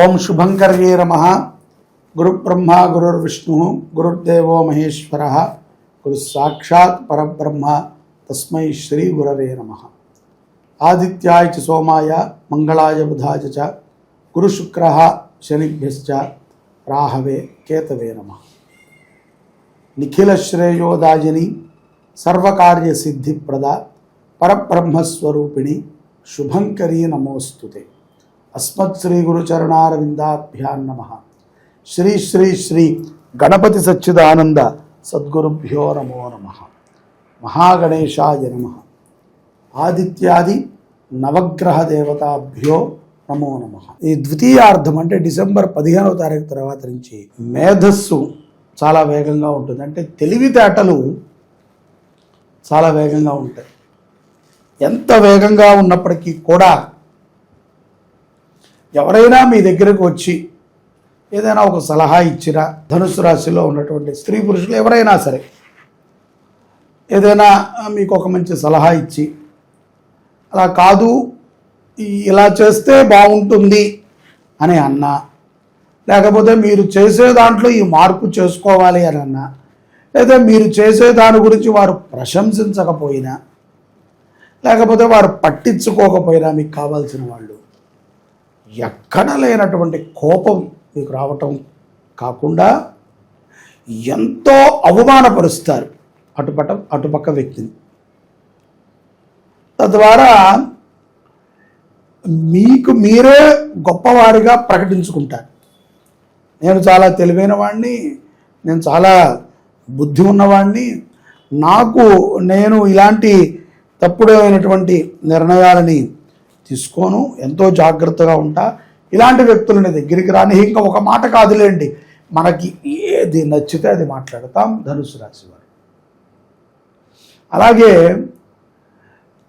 ఓం శుభంకర్యే నమః. గురుబ్రహ్మ గురుర్విష్ణు గురుర్దేవో మహేశ్వర గురు సాక్షాత్ పరబ్రహ్మ తస్మై శ్రీ గురవే నమః. ఆదిత్యాయ చ సోమాయ మంగళాయ బుధాయ చ గురు శుక్ర శనిభ్యశ్చ రాహవే కేతవే నమః. నిఖిల శ్రేయోదాయిని సర్వకార్య సిద్ధిప్రద పరబ్రహ్మస్వరూపిణి శుభంకరీ నమోస్తుతే. అస్మత్ శ్రీ గురుచరణారవిందాభ్యాం నమః. శ్రీ శ్రీ శ్రీ గణపతి సచ్చిదానంద సద్గురుభ్యో నమో నమః. మహాగణేశాయ నమః. ఆదిత్యాది నవగ్రహ దేవతాభ్యో నమో నమః. ఈ ద్వితీయార్థం అంటే డిసెంబర్ 15వ తారీఖు తర్వాత నుంచి మేధస్సు చాలా వేగంగా ఉంటుంది. అంటే తెలివితేటలు చాలా వేగంగా ఉంటాయి. ఎంత వేగంగా ఉన్నప్పటికీ కూడా ఎవరైనా మీ దగ్గరకు వచ్చి ఏదైనా ఒక సలహా ఇచ్చినా, ధనుసు రాశిలో ఉన్నటువంటి స్త్రీ పురుషులు ఎవరైనా సరే ఏదైనా మీకు ఒక మంచి సలహా ఇచ్చి అలా కాదు ఇలా చేస్తే బాగుంటుంది అని అన్నా, లేకపోతే మీరు చేసే దాంట్లో ఈ మార్పు చేసుకోవాలి అని అన్నా, లేదా మీరు చేసే దాని గురించి వారు ప్రశంసించకపోయినా, లేకపోతే వారు పట్టించుకోకపోయినా మీకు కావాల్సిన వాళ్ళు ఎక్కడ లేనటువంటి కోపం మీకు రావటం కాకుండా ఎంతో అవమానపరుస్తారు అటుపక్క వ్యక్తిని. తద్వారా మీకు మీరే గొప్పవారిగా ప్రకటించుకుంటారు. నేను చాలా తెలివైన వాడిని, నేను చాలా బుద్ధి ఉన్నవాడిని, నేను ఇలాంటి తప్పుడైనటువంటి నిర్ణయాలని తీసుకోను, ఎంతో జాగ్రత్తగా ఉంటా, ఇలాంటి వ్యక్తులని దగ్గరికి రాని. ఇంకా ఒక మాట కాదులేండి, మనకి ఏది నచ్చితే అది మాట్లాడతాం ధనుసు రాశి వారు. అలాగే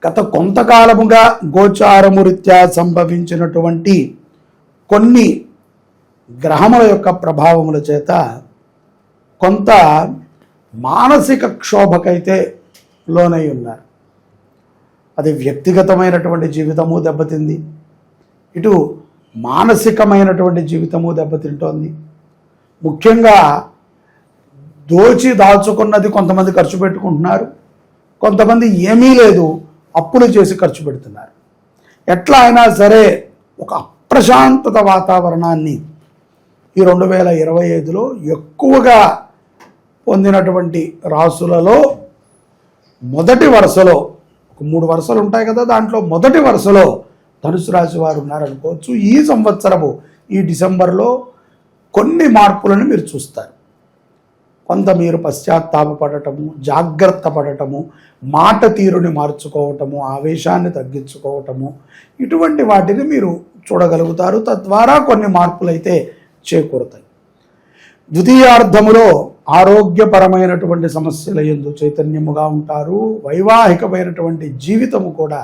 గత కొంతకాలముగా గోచారము రీత్యా సంభవించినటువంటి కొన్ని గ్రహముల యొక్క ప్రభావముల చేత కొంత మానసిక క్షోభకైతే లోనై ఉన్నారు. అది వ్యక్తిగతమైనటువంటి జీవితము దెబ్బతింది, ఇటు మానసికమైనటువంటి జీవితము దెబ్బతింటోంది. ముఖ్యంగా దాచుకున్నది కొంతమంది ఖర్చు పెట్టుకుంటున్నారు, కొంతమంది ఏమీ లేదు అప్పులు చేసి ఖర్చు పెడుతున్నారు. ఎట్లా అయినా సరే ఒక అప్రశాంతత వాతావరణాన్ని ఈ 2025లో ఎక్కువగా పొందినటువంటి రాసులలో మొదటి వరుసలో, ఒక 3 వరుసలు ఉంటాయి కదా, దాంట్లో మొదటి వరుసలో ధనుసు రాశి వారు ఉన్నారనుకోవచ్చు. ఈ సంవత్సరము ఈ డిసెంబర్లో కొన్ని మార్పులను మీరు చూస్తారు. కొంత మీరు పశ్చాత్తాపడటము, జాగ్రత్త పడటము, మాట తీరుని మార్చుకోవటము, ఆవేశాన్ని తగ్గించుకోవటము, ఇటువంటి వాటిని మీరు చూడగలుగుతారు. తద్వారా కొన్ని మార్పులైతే చేకూరుతాయి. ద్వితీయార్థములో ఆరోగ్యపరమైనటువంటి సమస్యల యందు చైతన్యముగా ఉంటారు. వైవాహికమైనటువంటి జీవితము కూడా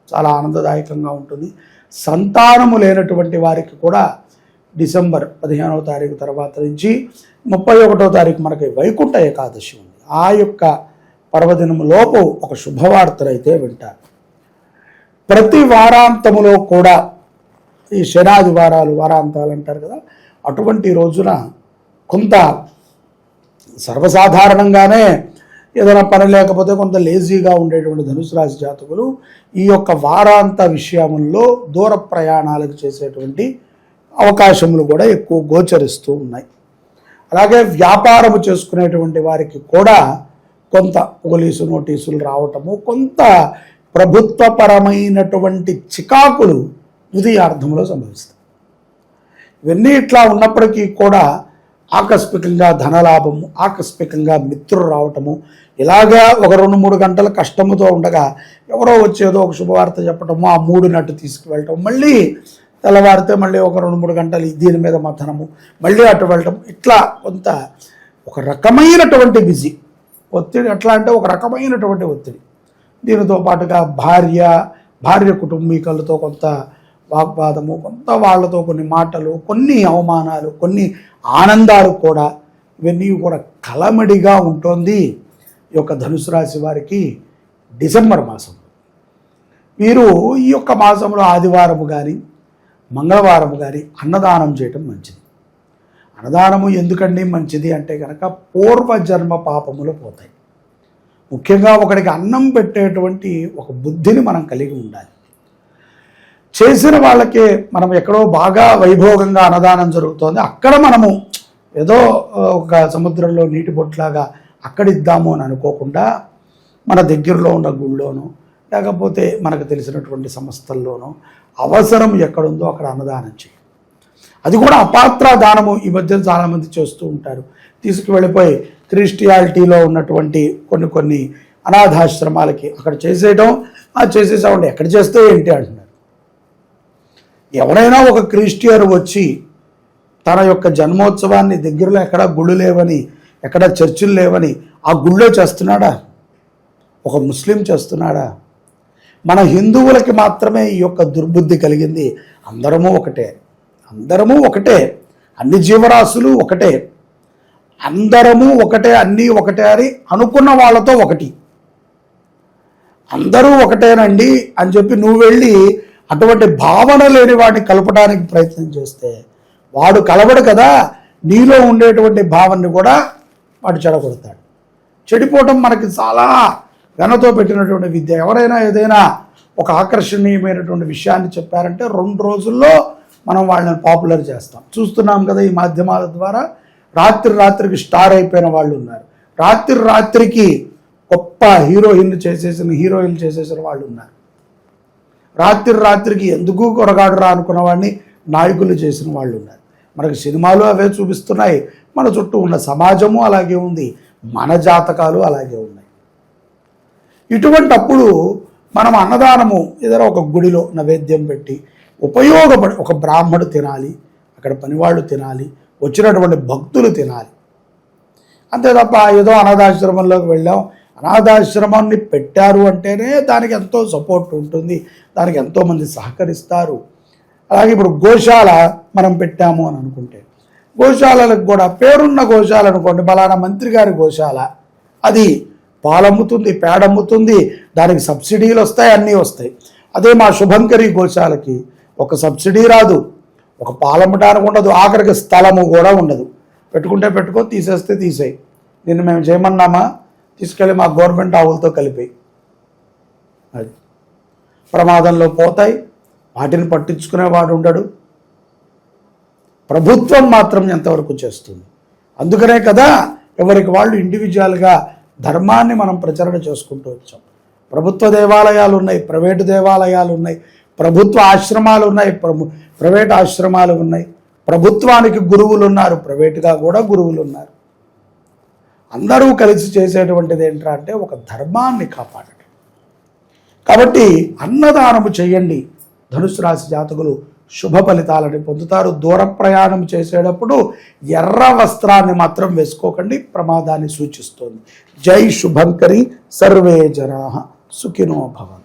చాలా ఆనందదాయకంగా ఉంటుంది. సంతానము లేనటువంటి వారికి కూడా డిసెంబర్ 15వ తారీఖు తర్వాత నుంచి 31వ తారీఖు మనకి వైకుంఠ ఏకాదశి ఉంది. ఆ యొక్క పర్వదినములోపు ఒక శుభవార్తనైతే వింటారు. ప్రతి వారాంతములో కూడా ఈ శనాది వారాంతాలు అంటారు కదా, అటువంటి రోజున కొంత సర్వసాధారణంగానే ఏదైనా పని లేకపోతే కొంత లేజీగా ఉండేటువంటి ధనుసు రాశి జాతకులు ఈ యొక్క వారాంత విషయముల్లో దూర ప్రయాణాలకు చేసేటువంటి అవకాశములు కూడా ఎక్కువ గోచరిస్తూ ఉన్నాయి. అలాగే వ్యాపారము చేసుకునేటువంటి వారికి కూడా కొంత పోలీసు నోటీసులు రావటము, కొంత ప్రభుత్వపరమైనటువంటి చికాకులు ద్వితీయార్థంలో సంభవిస్తాయి. ఇవన్నీ ఇట్లా ఉన్నప్పటికీ కూడా ఆకస్మికంగా ధనలాభము, ఆకస్మికంగా మిత్రులు రావటము, ఇలాగా ఒక 2-3 గంటల కష్టముతో ఉండగా ఎవరో వచ్చేదో ఒక శుభవార్త చెప్పటము, ఆ మూడునట్టు తీసుకువెళ్ళటం, మళ్ళీ తెల్లవారితే మళ్ళీ ఒక 2-3 గంటలు దీని మీద మథనము, మళ్ళీ అటు వెళ్ళటం, ఇట్లా కొంత ఒక రకమైనటువంటి బిజీ ఒత్తిడి. ఎట్లా అంటే ఒక రకమైనటువంటి ఒత్తిడి. దీనితో పాటుగా భార్య కుటుంబీకులతో కొంత వాగ్వాదము, కొంత వాళ్ళతో కొన్ని మాటలు, కొన్ని అవమానాలు, కొన్ని ఆనందాలు కూడా, ఇవన్నీ కూడా కలమడిగా ఉంటుంది ఈ యొక్క ధనుసు రాశి వారికి డిసెంబర్ మాసం. మీరు ఈ యొక్క మాసంలో ఆదివారము కానీ మంగళవారం గారి అన్నదానం చేయటం మంచిది. అన్నదానము ఎందుకండి మంచిది అంటే కనుక పూర్వజన్మ పాపములు పోతాయి. ముఖ్యంగా ఒకడికి అన్నం పెట్టేటువంటి ఒక బుద్ధిని మనం కలిగి ఉండాలి. చేసిన వాళ్ళకే మనం ఎక్కడో బాగా వైభోగంగా అన్నదానం జరుగుతోంది, అక్కడ మనము ఏదో ఒక సముద్రంలో నీటి బొట్లాగా అక్కడిద్దాము అని అనుకోకుండా మన దగ్గరలో ఉన్న గుళ్ళోనో లేకపోతే మనకు తెలిసినటువంటి సంస్థల్లోనో అవసరం ఎక్కడుందో అక్కడ అన్నదానం చేయాలి. అది కూడా అపాత్ర దానము ఈ మధ్య చాలామంది చేస్తూ ఉంటారు. తీసుకువెళ్ళిపోయి క్రిస్టియాలిటీలో ఉన్నటువంటి కొన్ని అనాథాశ్రమాలకి అక్కడ చేసేయడం, చేసేసామండి ఎక్కడ చేస్తే ఏంటి అంటున్నారు. ఎవరైనా ఒక క్రిస్టియన్ వచ్చి తన యొక్క జన్మోత్సవాన్ని దగ్గరలో ఎక్కడ గుళ్ళు లేవని, ఎక్కడ చర్చిలు లేవని ఆ గుళ్ళో చేస్తున్నాడా? ఒక ముస్లిం చేస్తున్నాడా? మన హిందువులకి మాత్రమే ఈ యొక్క దుర్బుద్ధి కలిగింది. అందరము ఒకటే, అందరము ఒకటే, అన్ని జీవరాశులు ఒకటే, అందరము ఒకటే, అన్నీ ఒకటే అని అనుకున్న వాళ్ళతో ఒకటి. అందరూ ఒకటేనండి అని చెప్పి నువ్వు వెళ్ళి అటువంటి భావన లేని వాడిని కలపడానికి ప్రయత్నం చేస్తే వాడు కలవడు కదా, నీలో ఉండేటువంటి భావనని కూడా వాడు చెడగొడతాడు. చెడిపోవటం మనకి చాలా వెనతో పెట్టినటువంటి విద్య. ఎవరైనా ఏదైనా ఒక ఆకర్షణీయమైనటువంటి విషయాన్ని చెప్పారంటే 2 రోజుల్లో మనం వాళ్ళని పాపులర్ చేస్తాం. చూస్తున్నాం కదా ఈ మాధ్యమాల ద్వారా. రాత్రికి స్టార్ అయిపోయిన వాళ్ళు ఉన్నారు, రాత్రికి గొప్ప హీరోయిన్లు చేసేసిన వాళ్ళు ఉన్నారు, రాత్రికి ఎందుకు కొరగాడురా అనుకున్న వాడిని నాయకులు చేసిన వాళ్ళు ఉన్నారు. మనకు సినిమాలు అవే చూపిస్తున్నాయి, మన చుట్టూ ఉన్న సమాజము అలాగే ఉంది, మన జాతకాలు అలాగే ఉన్నాయి. ఇటువంటప్పుడు మనం అన్నదానము ఏదైనా ఒక గుడిలో నైవేద్యం పెట్టి ఉపయోగపడి ఒక బ్రాహ్మడు తినాలి, అక్కడ పనివాళ్ళు తినాలి, వచ్చినటువంటి భక్తులు తినాలి. అంతే తప్ప ఏదో అనాథాశ్రమంలోకి వెళ్ళాం, అనాథాశ్రమాన్ని పెట్టారు అంటేనే దానికి ఎంతో సపోర్ట్ ఉంటుంది, దానికి ఎంతోమంది సహకరిస్తారు. అలాగే ఇప్పుడు గోశాల మనం పెట్టాము అని అనుకుంటే, గోశాలకు కూడా పేరున్న గోశాల అనుకోండి, బలానా మంత్రి గారి గోశాల, అది పాలమ్ముతుంది, పేడమ్ముతుంది, దానికి సబ్సిడీలు వస్తాయి, అన్నీ వస్తాయి. అదే మా శుభంకరి గోశాలకి ఒక సబ్సిడీ రాదు, ఒక పాలమ్మటానికి ఉండదు, ఆఖరికి స్థలము కూడా ఉండదు. పెట్టుకుంటే పెట్టుకో, తీసేస్తే తీసేయి. దీన్ని మేము చేయమన్నామా? తీసుకెళ్ళి మా గవర్నమెంట్ ఆవులతో కలిపి అది ప్రమాదంలో పోతాయి, వాటిని పట్టించుకునేవాడు ఉండడు. ప్రభుత్వం మాత్రం ఎంతవరకు చేస్తుంది? అందుకనే కదా ఎవరికి వాళ్ళు ఇండివిజువల్గా ధర్మాన్ని మనం ప్రచారణ చేసుకుంటూ వచ్చాం. ప్రభుత్వ దేవాలయాలు ఉన్నాయి, ప్రైవేటు దేవాలయాలు ఉన్నాయి, ప్రభుత్వ ఆశ్రమాలు ఉన్నాయి, ప్రైవేట్ ఆశ్రమాలు ఉన్నాయి, ప్రభుత్వానికి గురువులు ఉన్నారు, ప్రైవేటుగా కూడా గురువులు ఉన్నారు. అందరూ కలిసి చేసేటువంటిది ఏంటంటే ఒక ధర్మాన్ని కాపాడటం. కాబట్టి అన్నదానము చేయండి. ధనుసు రాశి జాతకులు శుభ ఫలితాలని పొందుతారు. దూర ప్రయాణం చేసేటప్పుడు ఎర్ర వస్త్రాన్ని మాత్రం వేసుకోకండి, ప్రమాదాన్ని సూచిస్తోంది. జై శుభంకరి, సర్వే జనాః సుఖినో భవంతు.